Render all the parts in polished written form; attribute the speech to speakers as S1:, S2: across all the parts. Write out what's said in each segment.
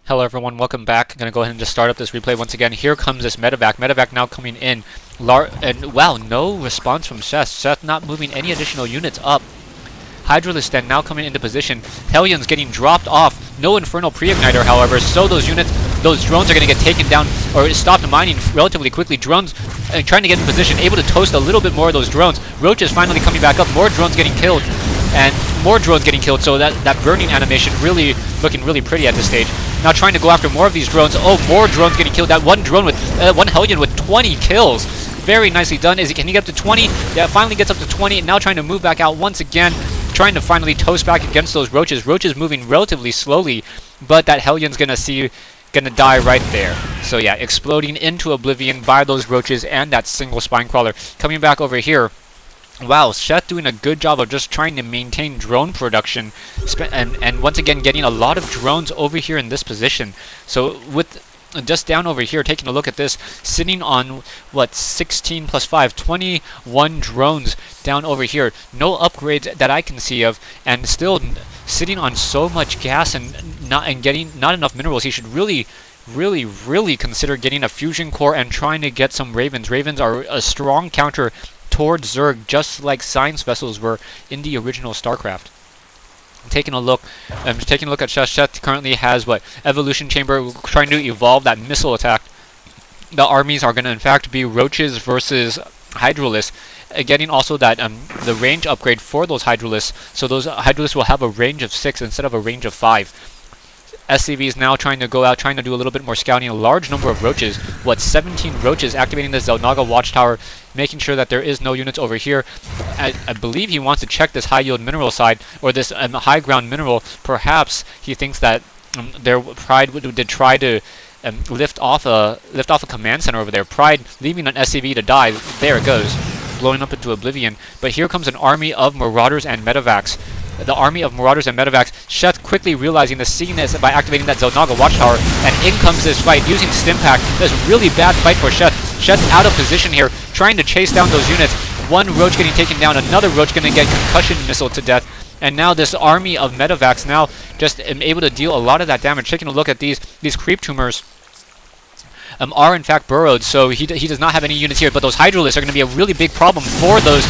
S1: Hello everyone, welcome back. I'm going to go ahead and just start up this replay once again. Here comes this medevac. Medevac now coming in. And wow, no response from Sheth. Sheth not moving any additional units up. Hydralisk then now coming into position. Hellions getting dropped off. No Infernal Pre-Igniter, however, so those drones are going to get taken down or stopped mining relatively quickly. Drones trying to get in position, able to toast a little bit more of those drones. Roach is finally coming back up. More drones getting killed. And more drones getting killed, so that burning animation really looking really pretty at this stage. Now trying to go after more of these drones. Oh, more drones getting killed. That one drone with one Hellion with 20 kills. Very nicely done. Can he get up to 20? Yeah, finally gets up to 20. Now trying to move back out once again. Trying to finally toast back against those roaches. Roaches moving relatively slowly, but that Hellion's gonna die right there. So yeah, exploding into oblivion by those roaches and that single spine crawler. Coming back over here. Wow, Sheth doing a good job of just trying to maintain drone production and once again getting a lot of drones over here in this position. So with just down over here, taking a look at this, sitting on, what, 16 plus 5, 21 drones down over here. No upgrades that I can see of, and still sitting on so much gas and getting not enough minerals. He should really consider getting a fusion core and trying to get some Ravens. Ravens are a strong counter towards Zerg, just like science vessels were in the original StarCraft. Taking a look at Sheth. Sheth currently has what, evolution chamber, trying to evolve that missile attack. The armies are going to in fact be roaches versus hydralisks, getting also that the range upgrade for those hydralisks, so those hydralisks will have a range of 6 instead of a range of 5. SCV is now trying to go out, trying to do a little bit more scouting. A large number of roaches, what, 17 roaches, activating the Zelnaga watchtower, making sure that there is no units over here. I believe he wants to check this high yield mineral side, or this high ground mineral. Perhaps he thinks that their Pride did try to lift off a command center over there. Pride leaving an SCV to die. There it goes, blowing up into oblivion. But here comes an army of Marauders and Medevacs. The army of Marauders and Medevacs. Sheth quickly realizing this, seeing this by activating that Zelnaga watchtower, and in comes this fight using Stimpack. That's a really bad fight for Sheth. Sheth out of position here, trying to chase down those units. One roach getting taken down, another roach going to get concussion missile to death. And now this army of Medevacs now just able to deal a lot of that damage. Taking a look at these creep tumors. Are in fact burrowed, so he does not have any units here, but those hydralisks are going to be a really big problem for those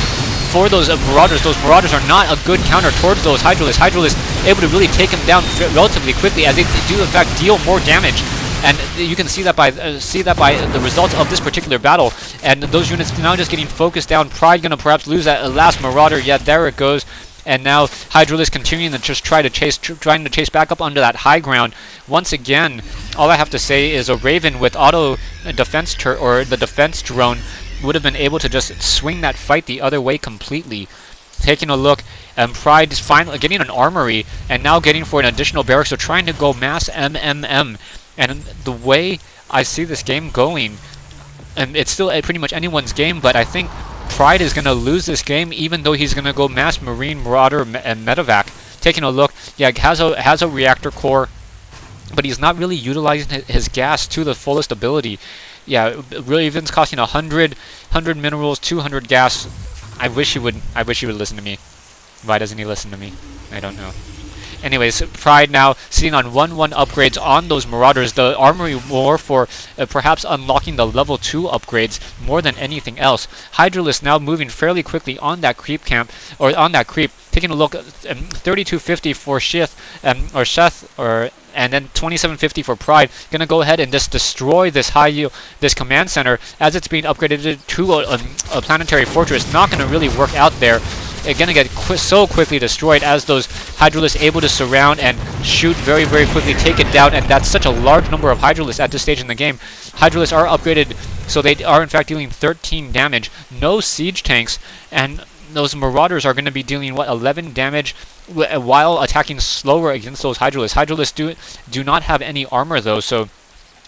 S1: Marauders. Those Marauders are not a good counter towards those Hydralisks. Hydralisks able to really take them down relatively quickly, as they do in fact deal more damage. And you can see that by the results of this particular battle. And those units now just getting focused down. Pride gonna perhaps lose that last Marauder. Yeah, there it goes. And now Hydralisk continuing to just trying to chase back up onto that high ground. Once again, all I have to say is a Raven with auto defense or the defense drone would have been able to just swing that fight the other way completely. Taking a look, Pride is finally getting an armory and now getting for an additional barracks. So trying to go mass MMM. And the way I see this game going, and it's still pretty much anyone's game, but I think Pride is going to lose this game, even though he's going to go mass Marine, Marauder, and Medevac. Taking a look, yeah, has a reactor core, but he's not really utilizing his gas to the fullest ability. Yeah, Raven's costing 100 minerals, 200 gas. I wish he would listen to me. Why doesn't he listen to me? I don't know. Anyways, Pride now sitting on 1-1 upgrades on those Marauders. The armory more for perhaps unlocking the level 2 upgrades more than anything else. Hydralisk now moving fairly quickly on that creep camp, or on that creep. Taking a look, 3250 for Sheth, and then 2750 for Pride. Gonna go ahead and just destroy this this command center as it's being upgraded to a planetary fortress. Not gonna really work out there. It's gonna get so quickly destroyed as those Hydralisks able to surround and shoot very quickly, take it down, and that's such a large number of Hydralisks at this stage in the game. Hydralisks are upgraded, so they are in fact dealing 13 damage. No siege tanks, and those Marauders are going to be dealing, what, 11 damage while attacking slower against those Hydralisks. Hydralisks do not have any armor though, so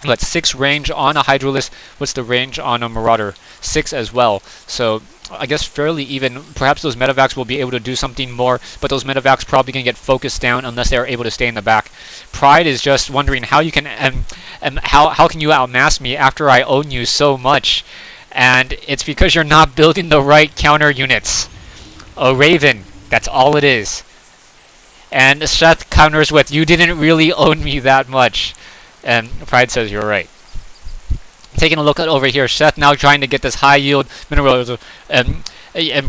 S1: what, 6 range on a Hydralisk. What's the range on a Marauder? 6 as well. So I guess fairly even. Perhaps those Medevacs will be able to do something more, but those Medevacs probably going to get focused down unless they are able to stay in the back. Pride is just wondering how you can how can you outmass me after I own you so much? And it's because you're not building the right counter units. A Raven, that's all it is. And Sheth counters with, you didn't really own me that much. And Pride says, you're right. Taking a look at over here, Sheth now trying to get this high yield mineral. And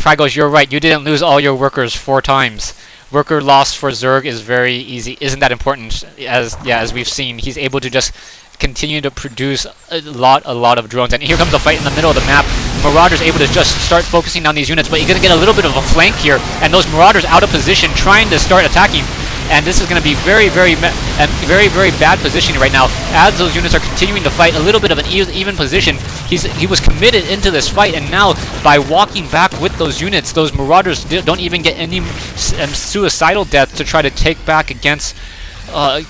S1: Pride goes, you're right, you didn't lose all your workers 4 times. Worker loss for Zerg is very easy. Isn't that important? As we've seen, he's able to just continue to produce a lot of drones. And here comes a fight in the middle of the map. Marauder's able to just start focusing on these units, but you're going to get a little bit of a flank here, and those Marauders out of position trying to start attacking. And this is going to be very bad positioning right now, as those units are continuing to fight. A little bit of an even position. He was committed into this fight, and now by walking back with those units, those Marauders don't even get any suicidal deaths to try to take back against.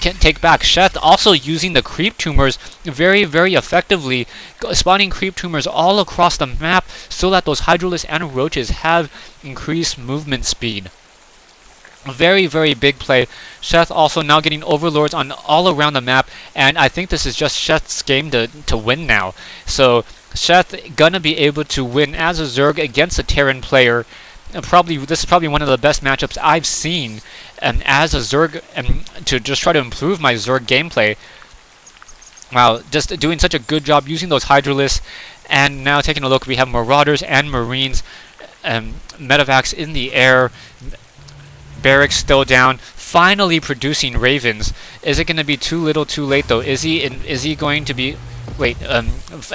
S1: Take back. Sheth also using the creep tumors very effectively, spawning creep tumors all across the map so that those Hydralisks and Roaches have increased movement speed. Very big play. Sheth also now getting overlords on all around the map, and I think this is just Sheth's game to win now. So Sheth gonna be able to win as a Zerg against a Terran player. This is probably one of the best matchups I've seen as a Zerg, to just try to improve my Zerg gameplay. Wow, just doing such a good job using those Hydralisks. And now taking a look, we have Marauders and Marines, medevacs in the air, barracks still down, finally producing Ravens. Is it going to be too little too late though? Is he going to be... Wait,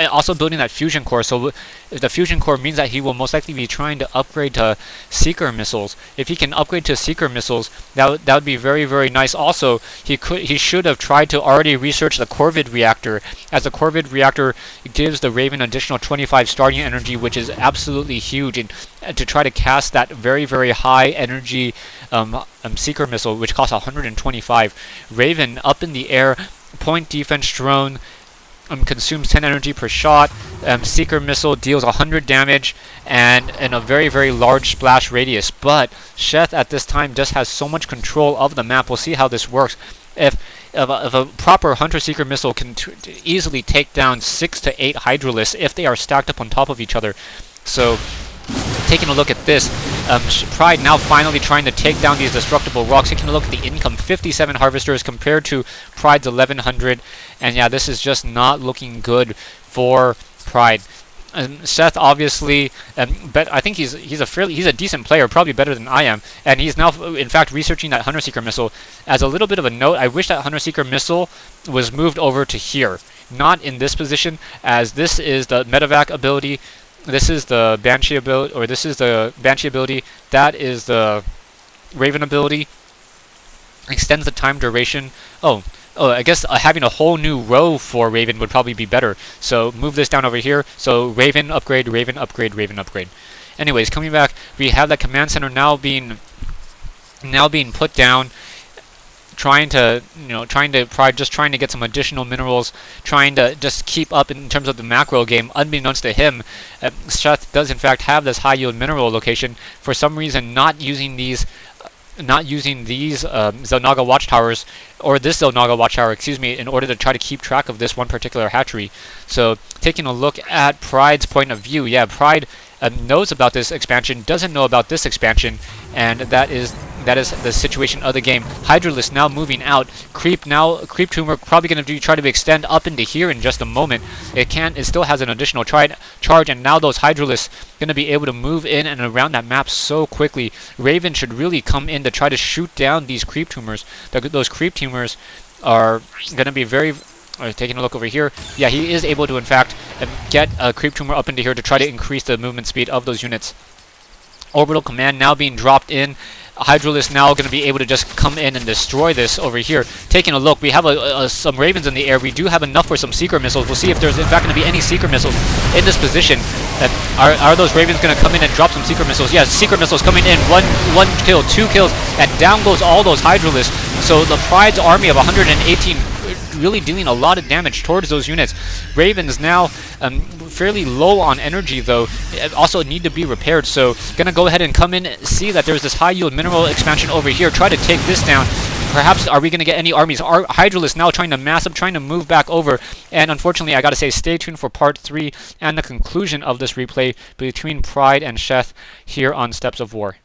S1: also building that fusion core, so the fusion core means that he will most likely be trying to upgrade to seeker missiles. If he can upgrade to seeker missiles, that would be very nice. Also, he should have tried to already research the Corvid reactor, as the Corvid reactor gives the Raven additional 25 starting energy, which is absolutely huge, and to try to cast that very high energy seeker missile, which costs 125. Raven up in the air, point defense drone. Consumes 10 energy per shot. Seeker missile deals 100 damage and a very large splash radius. But Sheth at this time just has so much control of the map. We'll see how this works. If a proper Hunter Seeker missile can easily take down 6 to 8 Hydralisks if they are stacked up on top of each other. So taking a look at this, Pride now finally trying to take down these destructible rocks. Taking a look at the income, 57 harvesters compared to Pride's 1100, and yeah, this is just not looking good for Pride. Sheth obviously, I think he's a decent player, probably better than I am, and he's now in fact researching that Hunter Seeker missile. As a little bit of a note, I wish that Hunter Seeker missile was moved over to here, not in this position, as this is the medevac ability. This is the Banshee ability, or this is the Banshee ability. That is the Raven ability. Extends the time duration. Oh, I guess having a whole new row for Raven would probably be better. So move this down over here. So Raven upgrade, Raven upgrade, Raven upgrade. Anyways, coming back, we have that command center now being put down. Trying to get some additional minerals, trying to just keep up in terms of the macro game. Unbeknownst to him, Sheth does in fact have this high yield mineral location. For some reason, not using these Zelnaga watchtowers, or this Zelnaga watchtower, excuse me, in order to try to keep track of this one particular hatchery. So taking a look at Pride's point of view, yeah, Pride knows about this expansion, doesn't know about this expansion, and that is the situation of the game. Hydralisk now moving out. Creep tumor probably going to try to extend up into here in just a moment. It still has an additional charge, and now those Hydralisks going to be able to move in and around that map so quickly. Raven should really come in to try to shoot down these creep tumors. Those creep tumors are going to be very... taking a look over here, yeah, he is able to in fact get a creep tumor up into here to try to increase the movement speed of those units. Orbital command now being dropped in. Hydralisk now going to be able to just come in and destroy this over here. Taking a look, we have some Ravens in the air. We do have enough for some Seeker missiles. We'll see if there's in fact going to be any Seeker missiles in this position. Are those Ravens going to come in and drop some Seeker missiles? Yeah, Seeker missiles coming in. One kill, 2 kills, and down goes all those Hydralisks. So the Pride's army of 118 really dealing a lot of damage towards those units. Ravens now fairly low on energy though, also need to be repaired, so gonna go ahead and come in, see that there's this high yield mineral expansion over here, try to take this down. Perhaps are we going to get any armies? Hydralisk now trying to mass up, trying to move back over, and unfortunately I gotta say stay tuned for part 3 and the conclusion of this replay between Pride and Sheth here on Steps of War.